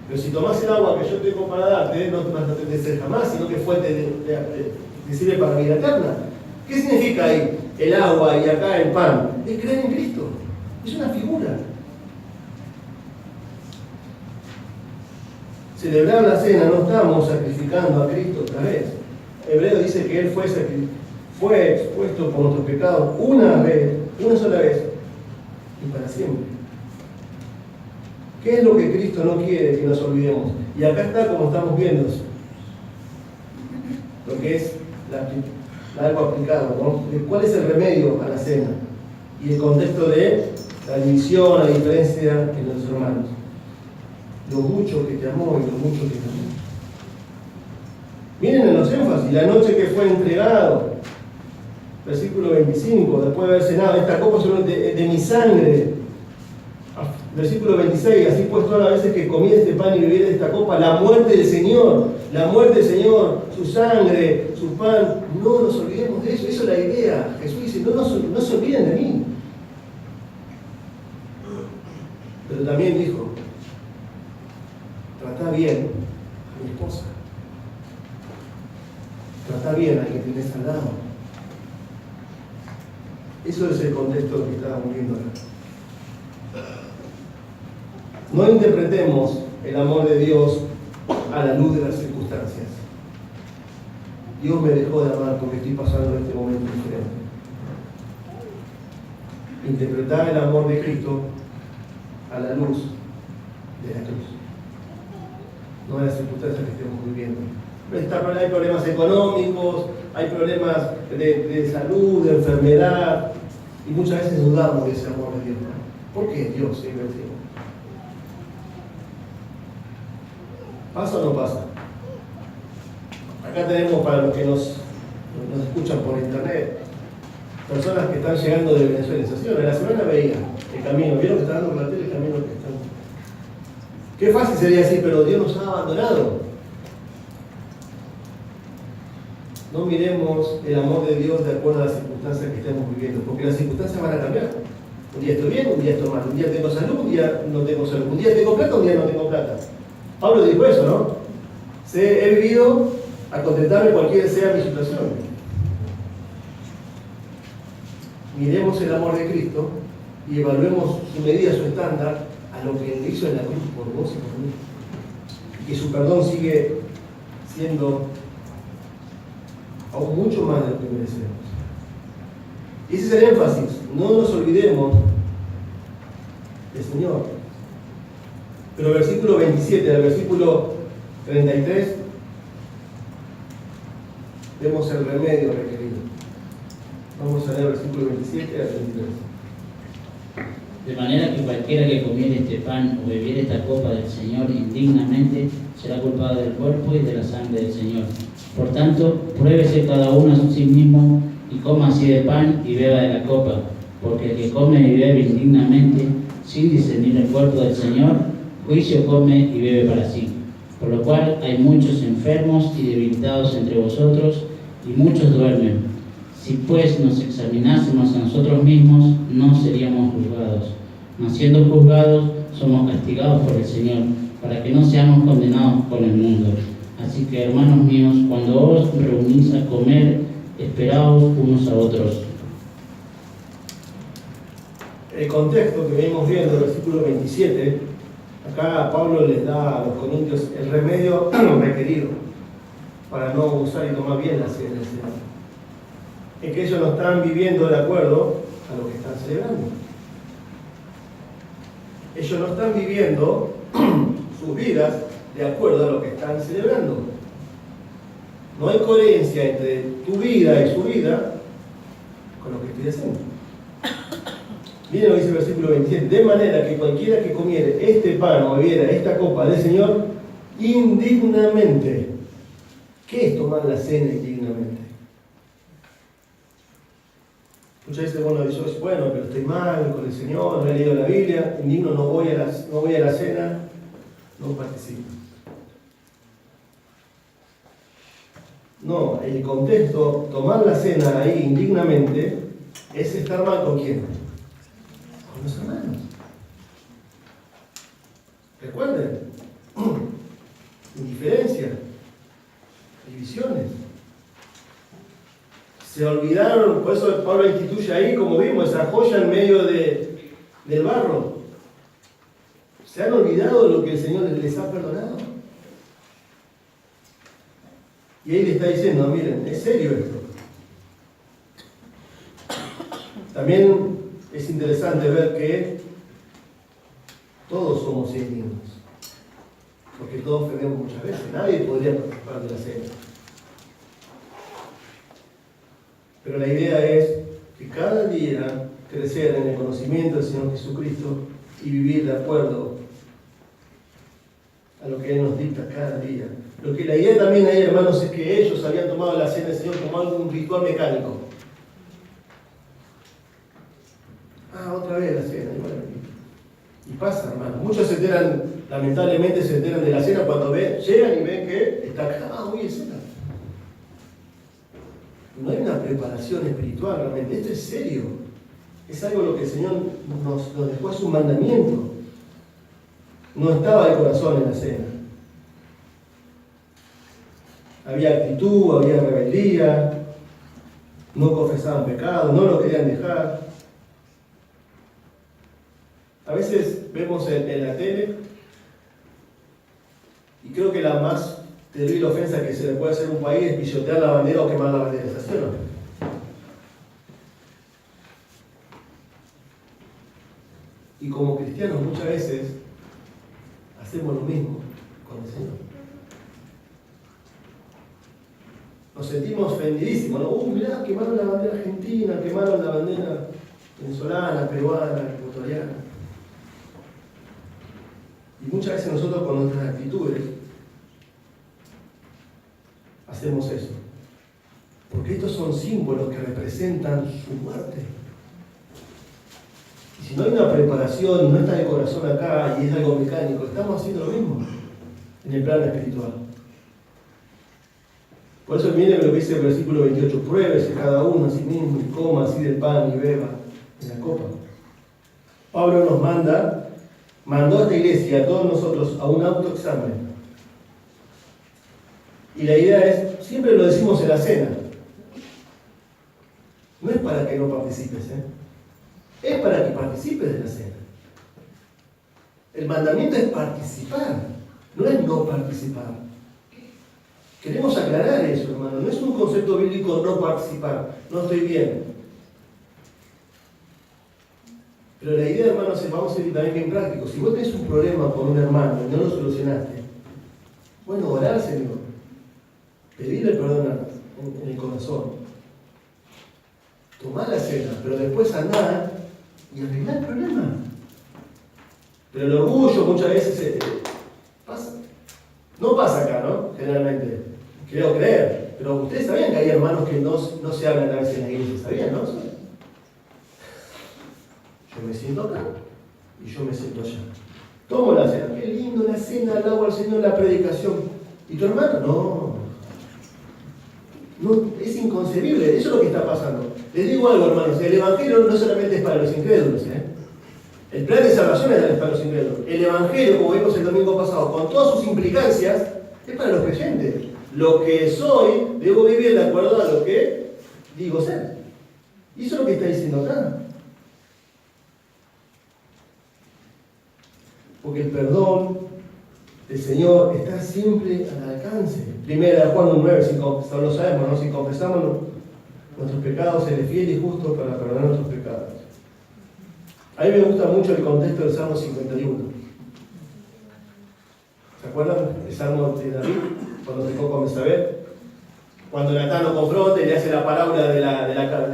Pero si tomás el agua que yo tengo para darte, no vas a tener sed jamás, sino que fuente de sirve para vida eterna. ¿Qué significa ahí el agua y acá el pan? Es creer en Cristo. Es una figura. Celebrar la cena, no estamos sacrificando a Cristo otra vez. Hebreo dice que Él fue expuesto por nuestros pecados una sola vez y para siempre. ¿Qué es lo que Cristo no quiere que nos olvidemos? Y acá está como estamos viendo lo que es algo aplicado, ¿no? ¿Cuál es el remedio a la cena? Y el contexto de la división, la diferencia entre los hermanos. Lo mucho que te amó y lo mucho que te amó. Miren en los énfasis, la noche que fue entregado, versículo 25, después de haber cenado, esta copa es de mi sangre. Versículo 26, así pues todas las veces que comí este pan y bebí de esta copa, la muerte del Señor, su sangre, su pan, no nos olvidemos de eso, esa es la idea. Jesús dice, no se olviden de mí. Pero también dijo, trata bien a mi esposa, trata bien al que tienes al lado. Eso es el contexto que estábamos viendo acá. No interpretemos el amor de Dios a la luz de las circunstancias. Dios me dejó de amar porque estoy pasando este momento diferente. Interpretar el amor de Cristo a la luz de la cruz, no de las circunstancias que estemos viviendo. Hay problemas económicos, hay problemas de salud, de enfermedad, y muchas veces dudamos de ese amor de Dios. ¿Por qué Dios se invenció? ¿Pasa o no pasa? Acá tenemos, para los que nos escuchan por internet, personas que están llegando de Venezuela. En la semana veía el camino, vieron que está dando la tele el camino que están. Qué fácil sería decir, pero Dios nos ha abandonado. No miremos el amor de Dios de acuerdo a las circunstancias que estemos viviendo, porque las circunstancias van a cambiar. Un día estoy bien, un día estoy mal, un día tengo salud, un día no tengo salud, un día tengo plata, un día no tengo plata. Pablo dijo eso, ¿no? He vivido a contentarme cualquiera sea mi situación. Miremos el amor de Cristo y evaluemos su medida, su estándar, a lo que Él hizo en la cruz por vos y por mí. Y que su perdón sigue siendo aún mucho más de lo que merecemos. Y ese es el énfasis. No nos olvidemos del Señor. Pero el versículo 27 al versículo 33 vemos el remedio requerido. Vamos a leer el versículo 27 al 33. De manera que cualquiera que comiere este pan o bebiere esta copa del Señor indignamente será culpado del cuerpo y de la sangre del Señor. Por tanto, pruébese cada uno a sí mismo y coma así del pan y beba de la copa, porque el que come y bebe indignamente, sin discernir el cuerpo del Señor, juicio come y bebe para sí. Por lo cual hay muchos enfermos y debilitados entre vosotros, y muchos duermen. Si pues nos examinásemos a nosotros mismos, no seríamos juzgados. Mas siendo juzgados, somos castigados por el Señor, para que no seamos condenados con el mundo. Así que, hermanos míos, cuando os reunís a comer, esperaos unos a otros. El contexto que venimos viendo, el versículo 27, acá Pablo les da a los corintios el remedio requerido para no abusar y tomar bien la cena del Señor. Es que ellos no están viviendo de acuerdo a lo que están celebrando. Ellos no están viviendo sus vidas de acuerdo a lo que están celebrando. No hay coherencia entre tu vida y su vida con lo que estoy haciendo. Miren lo que dice el versículo 27. De manera que cualquiera que comiere este pan o bebiera esta copa del Señor indignamente. ¿Qué es tomar la cena indignamente? Muchas veces, bueno, pero estoy mal con el Señor, no he leído la Biblia, indigno, no voy a la cena, no participo. No, el contexto, tomar la cena ahí indignamente, es estar mal ¿con quién? Con los hermanos. Recuerden, indiferencia, divisiones. Se olvidaron, por eso Pablo instituye ahí, como vimos, esa joya en medio del barro. ¿Se han olvidado de lo que el Señor les ha perdonado? Y ahí le está diciendo, miren, es serio esto. También es interesante ver que todos somos indignos. Porque todos ofendemos muchas veces. Nadie podría participar de la cena. Pero la idea es que cada día crecer en el conocimiento del Señor Jesucristo y vivir de acuerdo a lo que Él nos dicta cada día. La idea también ahí, hermanos, es que ellos habían tomado la cena del Señor como un ritual mecánico. Otra vez la cena. Y pasa, hermanos. Muchos se enteran, lamentablemente se enteran de la cena cuando llegan y ven que está acá. Hoy es cena. No hay una preparación espiritual realmente. Esto es serio. Es algo lo que el Señor nos dejó, es un mandamiento. No estaba de corazón en la cena. Había actitud, había rebeldía, no confesaban pecado, no lo querían dejar. A veces vemos en la tele, y creo que la más terrible ofensa que se le puede hacer a un país es pisotear la bandera o quemar la bandera. ¿Es así o no? Y como cristianos muchas veces hacemos lo mismo con el Señor. Nos sentimos ofendidísimos, ¿no? Mirá, quemaron la bandera argentina, quemaron la bandera venezolana, peruana, ecuatoriana. Y muchas veces nosotros con nuestras actitudes hacemos eso. Porque estos son símbolos que representan su muerte. Y si no hay una preparación, no está el corazón acá y es algo mecánico, estamos haciendo lo mismo en el plano espiritual. Por eso miren lo que dice el versículo 28, pruébese cada uno a sí mismo y coma así del pan y beba de la copa. Pablo nos mandó a esta iglesia, a todos nosotros, a un autoexamen. Y la idea es, siempre lo decimos en la cena, no es para que no participes, es para que participes de la cena. El mandamiento es participar, no es no participar. Queremos aclarar eso, hermano. No es un concepto bíblico no participar. No estoy bien. Pero la idea, hermanos, es vamos a ser también bien prácticos. Si vos tenés un problema con un hermano y no lo solucionaste, bueno, orar al Señor. Pedirle perdón en el corazón. Tomar la cena, pero después andar y arreglar el problema. Pero el orgullo muchas veces pasa. No pasa acá, ¿no? Generalmente. Creo creer. Pero ustedes sabían que hay hermanos que no se hablan a veces en la iglesia. ¿Sabían, no? Yo me siento acá y yo me siento allá. Tomo la cena. Qué lindo la cena, alabo al Señor, la predicación. ¿Y tu hermano? No, es inconcebible. Eso es lo que está pasando. Les digo algo, hermanos. El Evangelio no solamente es para los incrédulos, El plan de salvación es para los incrédulos. El Evangelio, como vimos el domingo pasado, con todas sus implicancias, es para los creyentes. Lo que soy, debo vivir de acuerdo a lo que digo ser. Y eso es lo que está diciendo acá. Porque el perdón del Señor está siempre al alcance. Primera Juan 1:9, lo sabemos, ¿no? Si confesamos nuestros pecados, Él es fiel y justo para perdonar nuestros pecados. A mí me gusta mucho el contexto del Salmo 51. ¿Se acuerdan? El Salmo de David, cuando pecó con Betsabé. Cuando Natán lo confronta y le hace la parábola de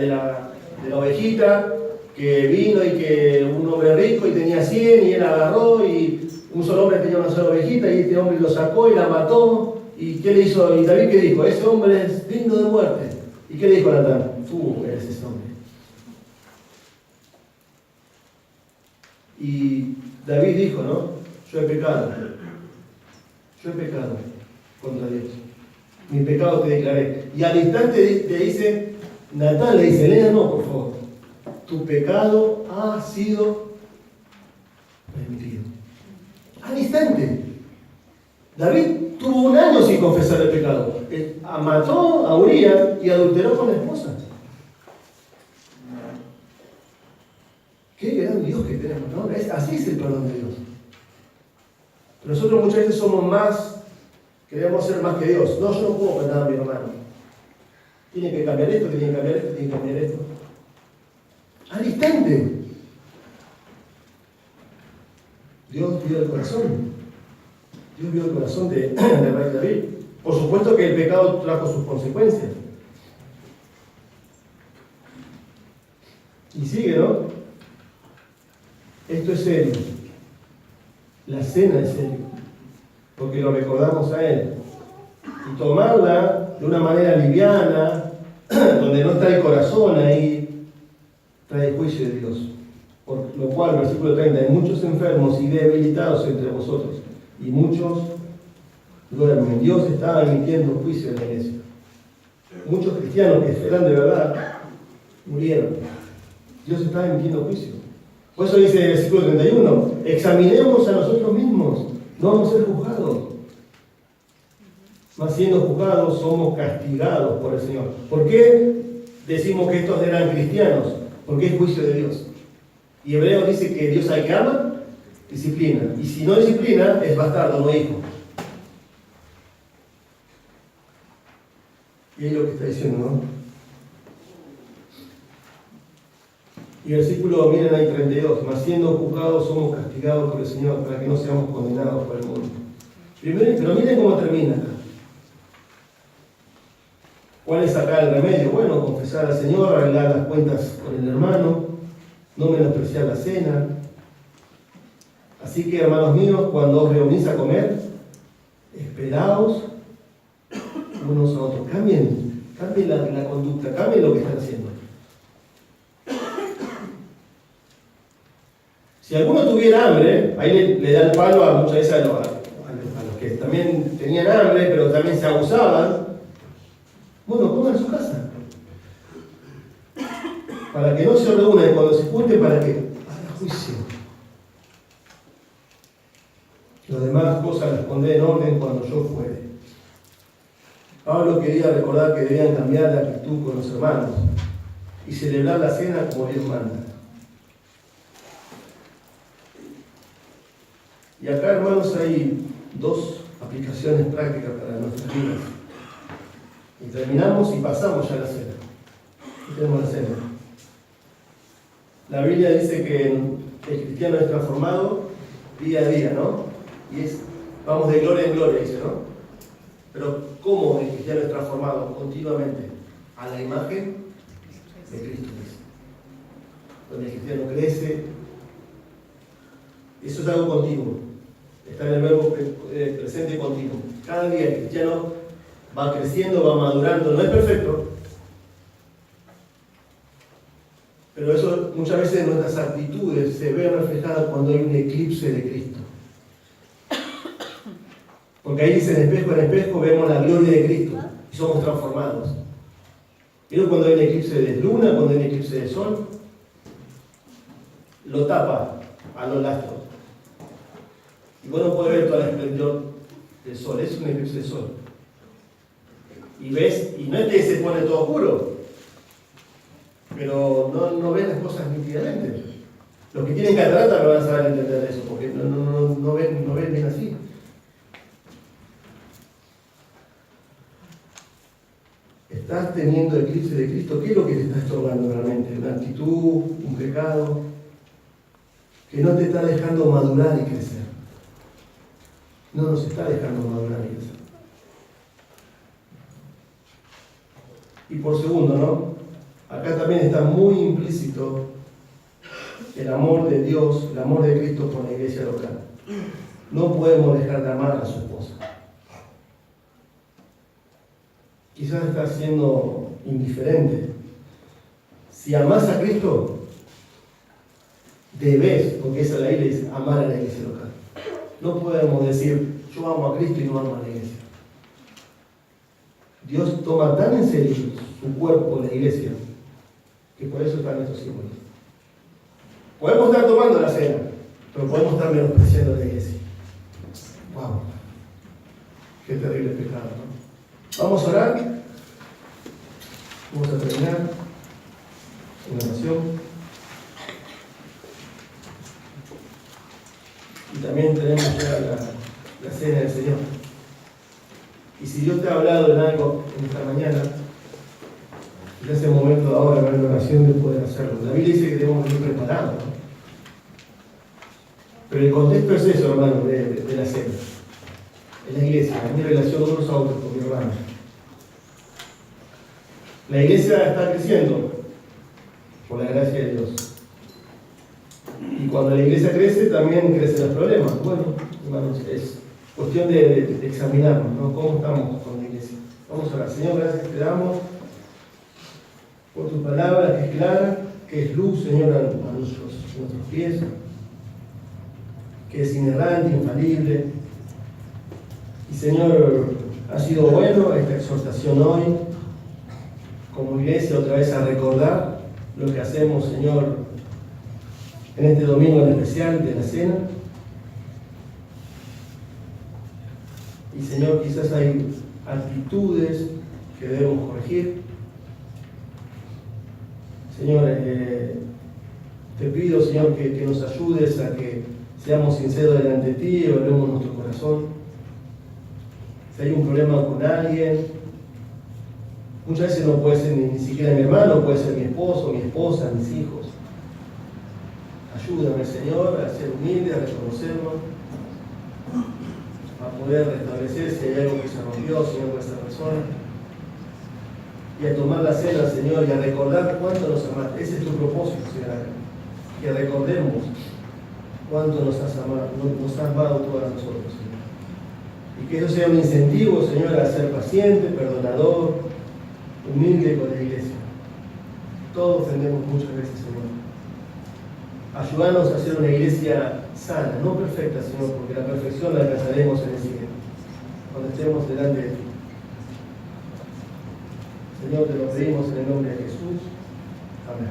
la ovejita, que vino y que un hombre rico y tenía 100 y él agarró y un solo hombre tenía una sola ovejita y este hombre lo sacó y la mató. ¿Y qué le hizo? ¿Y David qué dijo? Ese hombre es digno de muerte. ¿Y qué le dijo Natán? Tú eres ese hombre. Y David dijo, ¿no? Yo he pecado contra Dios. Mi pecado te declaré. Y al instante te dice, Natán le dice, Elena, no, por favor. Tu pecado ha sido permitido. Al instante. David tuvo 1 año sin confesar el pecado. Él mató a Urías y adulteró con la esposa. Qué gran Dios que tenemos, ¿no? Así es el perdón de Dios. Pero nosotros muchas veces somos más, queremos ser más que Dios. No, yo no puedo perdonar a mi hermano. Tiene que cambiar esto, tiene que cambiar esto, tiene que cambiar esto. Al instante. Dios vio el corazón. Dios vio el corazón de rey David. Por supuesto que el pecado trajo sus consecuencias. Y sigue, ¿no? Esto es serio. La cena es serio. Porque lo recordamos a Él. Y tomarla de una manera liviana, donde no está el corazón ahí, trae juicio de Dios. Por lo cual, versículo 30, hay muchos enfermos y debilitados entre vosotros, y muchos duermen. Dios estaba emitiendo juicio en la iglesia. Muchos cristianos que eran de verdad murieron. Dios estaba emitiendo juicio. Por eso dice el versículo 31, examinemos a nosotros mismos, no vamos a ser juzgados. Más siendo juzgados, somos castigados por el Señor. ¿Por qué decimos que estos eran cristianos? Porque es juicio de Dios. Y Hebreos dice que Dios al que ama, disciplina. Y si no disciplina, es bastardo, no hijo. Y es lo que está diciendo, ¿no? Y versículo, miren ahí 32, mas siendo juzgados somos castigados por el Señor para que no seamos condenados por el mundo. Primero, pero miren cómo termina acá. ¿Cuál es acá el remedio? Bueno, confesar al Señor, arreglar las cuentas con el hermano, no menospreciar la cena. Así que, hermanos míos, cuando os reunís a comer, esperaos unos a otros. Cambien la conducta, cambien lo que están haciendo. Si alguno tuviera hambre, ahí le da el palo a muchas veces a los que también tenían hambre, pero también se abusaban. Bueno, coman en su casa. Para que no se reúnan y cuando se junten, para que haga juicio. Las demás cosas las pondré en orden cuando yo fuere. Pablo quería recordar que debían cambiar la actitud con los hermanos y celebrar la cena como Dios manda. Y acá, hermanos, hay 2 aplicaciones prácticas para nuestras vidas. Y terminamos y pasamos ya a la cena. Aquí tenemos la cena. La Biblia dice que el cristiano es transformado día a día, ¿no? Y vamos de gloria en gloria, dice, ¿no? Pero ¿cómo el cristiano es transformado? Continuamente. A la imagen de Cristo. Donde el cristiano crece. Eso es algo continuo. Está en el verbo presente continuo. Cada día el cristiano va creciendo, va madurando. No es perfecto. Pero eso muchas veces en nuestras actitudes se ve reflejada cuando hay un eclipse de Cristo. Porque ahí dice, en espejo vemos la gloria de Cristo y somos transformados. Pero cuando hay un eclipse de luna, cuando hay un eclipse de sol, lo tapa a los astros. Y vos no podés ver todo el esplendor del sol, es un eclipse de sol. Y ves, y no es que se pone todo oscuro, pero no ves las cosas nítidamente. Los que tienen catarata no van a saber entender eso, porque no ven bien así. ¿Estás teniendo eclipse de Cristo? ¿Qué es lo que te está estorbando realmente? ¿Una actitud, un pecado que no te está dejando madurar y crecer? No nos está dejando madurar y crecer. Y por segundo, ¿no? Acá también está muy implícito el amor de Dios, el amor de Cristo por la iglesia local. No podemos dejar de amar a su esposa. Quizás está siendo indiferente. Si amas a Cristo, debes, porque esa es la iglesia, amar a la iglesia local. No podemos decir, yo amo a Cristo y no amo a la iglesia. Dios toma tan en serio su cuerpo, la iglesia, que por eso están estos símbolos. Podemos estar tomando la cena, pero podemos estar menospreciando la iglesia. ¡Wow! ¡Qué terrible pecado! ¿No? Vamos a orar. Vamos a terminar una oración. Y también tenemos ya la cena del Señor. Y si Dios te ha hablado en algo en esta mañana, ya es el momento de ahora, en la oración, de poder hacerlo. La Biblia dice que debemos ir preparados, ¿no? Pero el contexto es eso, hermano, de la cena. En la iglesia, en mi relación unos a otros con mi hermano. La iglesia está creciendo por la gracia de Dios. Y cuando la iglesia crece, también crecen los problemas. Bueno, hermanos, es cuestión de examinarnos, ¿no? ¿Cómo estamos con la iglesia? Vamos a orar. Señor, gracias te damos por tu palabra, que es clara, que es luz, Señor, a nuestros pies, que es inerrante, infalible. Y Señor, ha sido bueno esta exhortación hoy, como iglesia, otra vez a recordar lo que hacemos, Señor, en este domingo en especial de la cena. Y Señor, quizás hay actitudes que debemos corregir. Señor, te pido, Señor, que nos ayudes a que seamos sinceros delante de ti, evaluemos nuestro corazón. Si hay un problema con alguien, muchas veces no puede ser ni siquiera mi hermano, puede ser mi esposo, mi esposa, mis hijos. Ayúdame, Señor, a ser humilde, a reconocerlo, a poder restablecer si hay algo que se rompió, Señor, con esa persona. Y a tomar la cena, Señor, y a recordar cuánto nos amaste. Ese es tu propósito, Señor. Que recordemos cuánto nos has amado todos nosotros, Señor. Y que eso sea un incentivo, Señor, a ser paciente, perdonador, humilde con la iglesia. Todos ofendemos muchas veces, Señor. Ayúdanos a ser una iglesia sana, no perfecta, Señor, porque la perfección la alcanzaremos en el cielo, cuando estemos delante de ti. Señor, te lo pedimos en el nombre de Jesús. Amén.